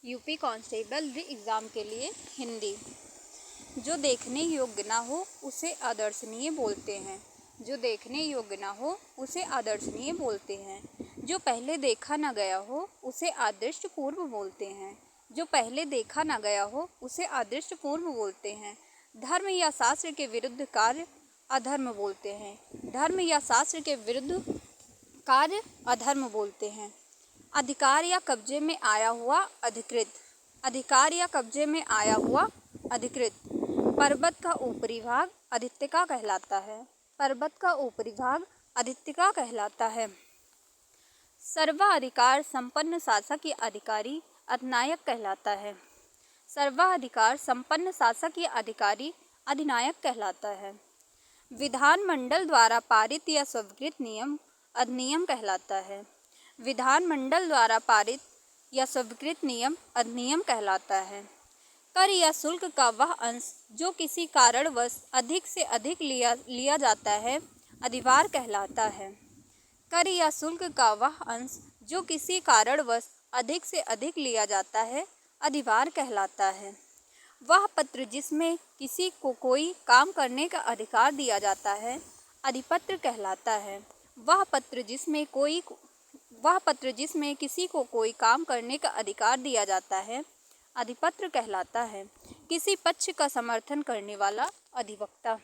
UP constable exam के लिए हिंदी। जो देखने योग्य ना हो उसे आदर्शनीय बोलते हैं। जो देखने योग्य ना हो उसे आदर्शनीय बोलते हैं। जो पहले देखा ना गया हो उसे आदृष्टपूर्व बोलते हैं। जो पहले देखा ना गया हो उसे आदृष्टपूर्व बोलते हैं। धर्म या शास्त्र के विरुद्ध कार्य अधर्म बोलते हैं। धर्म या शास्त्र के विरुद्ध कार्य अधर्म बोलते हैं। अधिकार या कब्जे में आया हुआ अधिकृत। अधिकार या कब्जे में आया हुआ अधिकृत। पर्वत का ऊपरी भाग आदित्यका कहलाता है। पर्वत का ऊपरी भाग आदित्यका कहलाता है। सर्वाधिकार संपन्न शासक या अधिकारी अधिनायक कहलाता है। सर्वाधिकार संपन्न शासक या अधिकारी अधिनायक कहलाता है। विधानमंडल द्वारा पारित या स्वीकृत नियम अधिनियम कहलाता है। विधानमंडल द्वारा पारित या स्वीकृत नियम अधिनियम कहलाता है। कर या शुल्क का वह अंश जो किसी कारणवश अधिक से अधिक लिया जाता है अधिभार कहलाता है। कर या शुल्क का वह अंश जो किसी कारणवश अधिक से अधिक लिया जाता है अधिभार कहलाता है। वह पत्र जिसमें किसी को कोई काम करने का अधिकार दिया जाता है अधिपत्र कहलाता है। वह पत्र जिसमें किसी को कोई काम करने का अधिकार दिया जाता है अधिपत्र कहलाता है। किसी पक्ष का समर्थन करने वाला अधिवक्ता।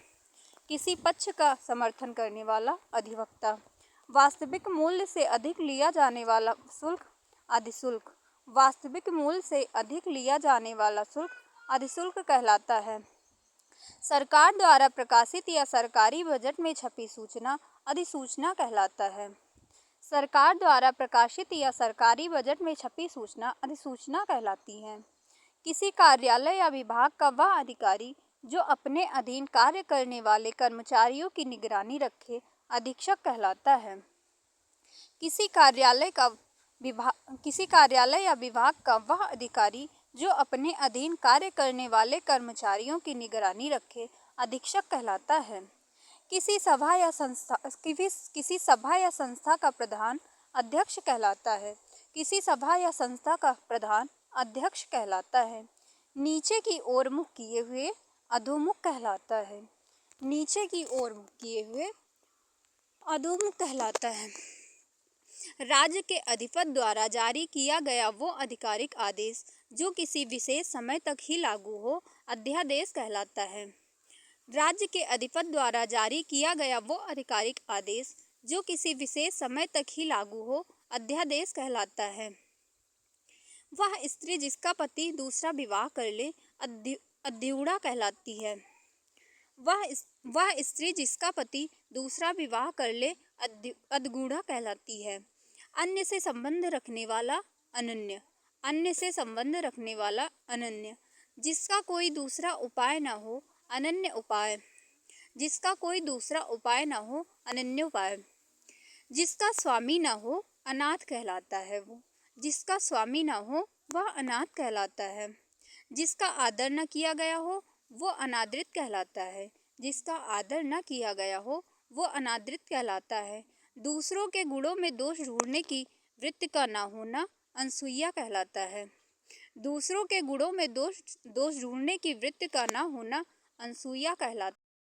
किसी पक्ष का समर्थन करने वाला अधिवक्ता। वास्तविक मूल्य से अधिक लिया जाने वाला शुल्क अधिशुल्क। वास्तविक मूल्य से अधिक लिया जाने वाला शुल्क अधिशुल्क कहलाता है। सरकार द्वारा प्रकाशित या सरकारी बजट में छपी सूचना अधिसूचना कहलाता है। सरकार द्वारा प्रकाशित या सरकारी बजट में छपी सूचना अधिसूचना कहलाती है। किसी कार्यालय या विभाग का वह अधिकारी जो अपने अधीन कार्य करने वाले कर्मचारियों की निगरानी रखे अधीक्षक कहलाता है। किसी कार्यालय या विभाग का वह अधिकारी जो अपने अधीन कार्य करने वाले कर्मचारियों की निगरानी रखे अधीक्षक कहलाता है। किसी सभा या संस्था का प्रधान अध्यक्ष कहलाता है। किसी सभा या संस्था का प्रधान अध्यक्ष कहलाता है। नीचे की ओर मुख किए हुए अधोमुख कहलाता है। नीचे की ओर मुख किए हुए अधोमुख कहलाता है। राज्य के अधिपति द्वारा जारी किया गया वो आधिकारिक आदेश जो किसी विशेष समय तक ही लागू हो अध्यादेश कहलाता है। राज्य के अधिपति द्वारा जारी किया गया वो आधिकारिक आदेश जो किसी विशेष समय तक ही लागू हो अध्यादेश कहलाता है। वह स्त्री जिसका पति दूसरा विवाह कर ले अद्यूढ़ा कहलाती है। वह स्त्री जिसका पति दूसरा विवाह कर ले अद्गूढ़ा कहलाती है। अन्य से संबंध रखने वाला अनन्य। अन्य से संबंध रखने वाला अनन्य। जिसका कोई दूसरा उपाय न हो अनन्य उपाय। जिसका कोई दूसरा उपाय न हो अनन्य उपाय। जिसका स्वामी न हो अनाथ कहलाता है वो। जिसका स्वामी न हो वह अनाथ कहलाता है। जिसका आदर न किया गया हो वो अनादृत कहलाता है। जिसका आदर न किया गया हो वो अनादृत कहलाता है। दूसरों के गुणों में दोष ढूंढने की वृत्ति का न होना अनसूया कहलाता है। दूसरों के गुणों में दोष ढूंढने की वृत्ति का न होना अनसूया कहलाता है।